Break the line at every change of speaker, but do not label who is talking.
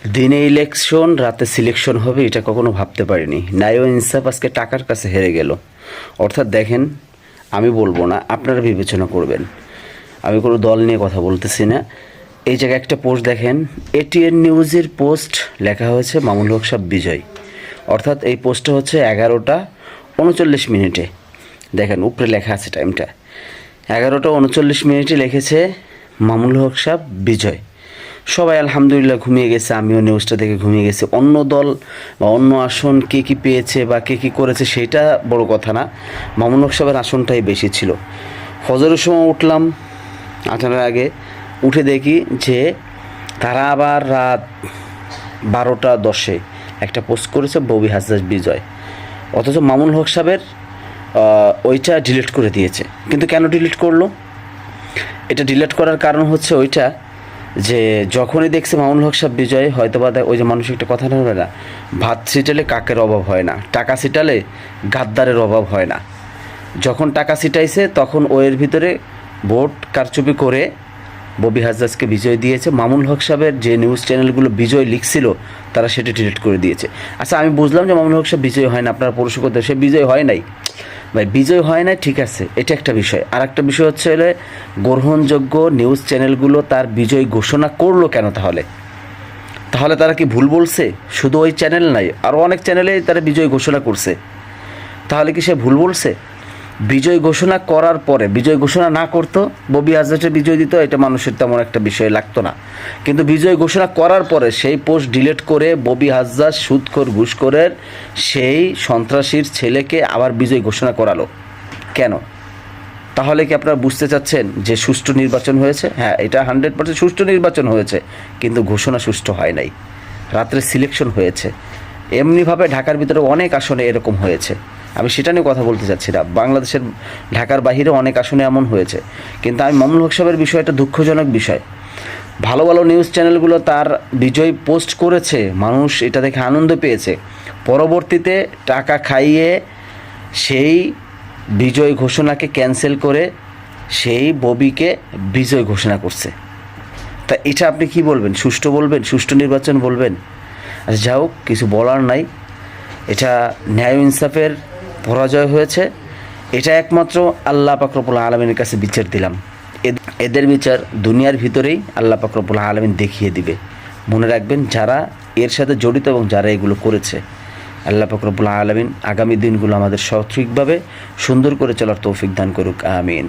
দিনে ইলেকশন, রাতে সিলেকশন হবে, এটা কখনো ভাবতে পারিনি। ন্যায় ও ইনসাফ আজকে টাকার কাছে হেরে গেল। অর্থাৎ দেখেন, আমি বলবো না, আপনারা বিবেচনা করবেন। আমি কোনো দল নিয়ে কথা বলতেছি না। এই জায়গায় একটা পোস্ট দেখেন, এটিএন নিউজের পোস্ট, লেখা হয়েছে মামুনুল হক সাহেব বিজয়। অর্থাৎ এই পোস্টটা হচ্ছে 11টা 39 মিনিটে। দেখেন উপরে লেখা আছে টাইমটা, 11টা 39 মিনিটে লিখেছে মামুনুল হক সাহেব বিজয়। সবাই আলহামদুলিল্লাহ ঘুমিয়ে গেছে, আমিও নিউজটা দেখে ঘুমিয়ে গেছি। অন্য দল বা অন্য আসন কে কী পেয়েছে বা কে কী করেছে সেটা বড় কথা না, মামুনুল হক সাহেবের আসনটাই বেশি ছিল। ফজরের সময় উঠলাম, আসার আগে উঠে দেখি যে তারা আবার রাত 12টা 10-এ একটা পোস্ট করেছে ববি হাজদাস বিজয়। অথচ মামুনুল হক সাহেবের ওইটা ডিলিট করে দিয়েছে। কিন্তু কেন ডিলিট করলো? এটা ডিলিট করার কারণ হচ্ছে ওইটা, যে যখনই দেখছে মামুনুল হক সাহেব বিজয়, হয়তো বা ওই যে মানুষ একটা কথা নেবে না, ভাত ছিটালে কাকের অভাব হয় না, টাকা ছিটালে গাদ্দারের অভাব হয় না। যখন টাকা ছিটাইছে তখন ওয়ের ভিতরে ভোট কারচুপি করে ববি হাজদাসকে বিজয় দিয়েছে। মামুনুল হক সাহেবের যে নিউজ চ্যানেলগুলো বিজয় লিখছিল তারা সেটা ডিলিট করে দিয়েছে। আচ্ছা, আমি বুঝলাম যে মামুনুল হক সাহেব বিজয় হয় না, আপনারা পরশু করতে, সে বিজয় হয় নাই ভাই, বিজয় হয় না, ঠিক আছে, এটা একটা বিষয়। আর একটা বিষয় হচ্ছে হলে গ্রহণযোগ্য নিউজ চ্যানেলগুলো তার বিজয় ঘোষণা করলো কেন? তাহলে তারা কি ভুল বলছে? শুধু ওই চ্যানেল নাই, আরও অনেক চ্যানেলেই তারা বিজয় ঘোষণা করছে। তাহলে কি সে ভুল বলছে? বিজয় ঘোষণা করার পরে, বিজয় ঘোষণা না করতো, ববি হাজদাসের বিজয় দিত, এটা মানুষের তেমন একটা বিষয় লাগতো না। কিন্তু বিজয় ঘোষণা করার পরে সেই পোস্ট ডিলিট করে ববি হাজদাস সুদখোর ঘুষখোরের সেই সন্ত্রাসীর ছেলেকে আবার বিজয় ঘোষণা করালো কেন? তাহলে কি আপনারা বুঝতে চাচ্ছেন যে সুষ্ঠু নির্বাচন হয়েছে? হ্যাঁ, এটা 100% সুষ্ঠু নির্বাচন হয়েছে, কিন্তু ঘোষণা সুষ্ঠু হয় নাই। রাত্রে সিলেকশন হয়েছে। এমনিভাবে ঢাকার ভিতরে অনেক আসনে এরকম হয়েছে, আমি সেটা নিয়ে কথা বলতে চাচ্ছি না। বাংলাদেশের ঢাকার বাইরে অনেক আসনে এমন হয়েছে। কিন্তু আমি মামুনুল হক সাহেবের বিষয়টা দুঃখজনক বিষয়। ভালো ভালো নিউজ চ্যানেলগুলো তার বিজয় পোস্ট করেছে, মানুষ এটা দেখে আনন্দ পেয়েছে। পরবর্তীতে টাকা খাইয়ে সেই বিজয় ঘোষণাকে ক্যান্সেল করে সেই ববিকে বিজয় ঘোষণা করছে। তা এটা আপনি কি বলবেন? সুষ্ঠু বলবেন? সুষ্ঠু নির্বাচন বলবেন? আচ্ছা, যাও, কিছু বলার নাই। এটা ন্যায় ইনসাফের পরাজয় হয়েছে। এটা একমাত্র আল্লাহ পাক রব্বুল আলামিনের কাছে বিচার দিলাম। এদের বিচার দুনিয়ার ভিতরেই আল্লাহ পাক রব্বুল আলামিন দেখিয়ে দিবে। মনে রাখবেন, যারা এর সাথে জড়িত এবং যারা এগুলো করেছে, আল্লাহ পাক রব্বুল আলামিন আগামী দিনগুলো আমাদের সঠিকভাবে সুন্দর করে চলার তৌফিক দান করুক, আমিন।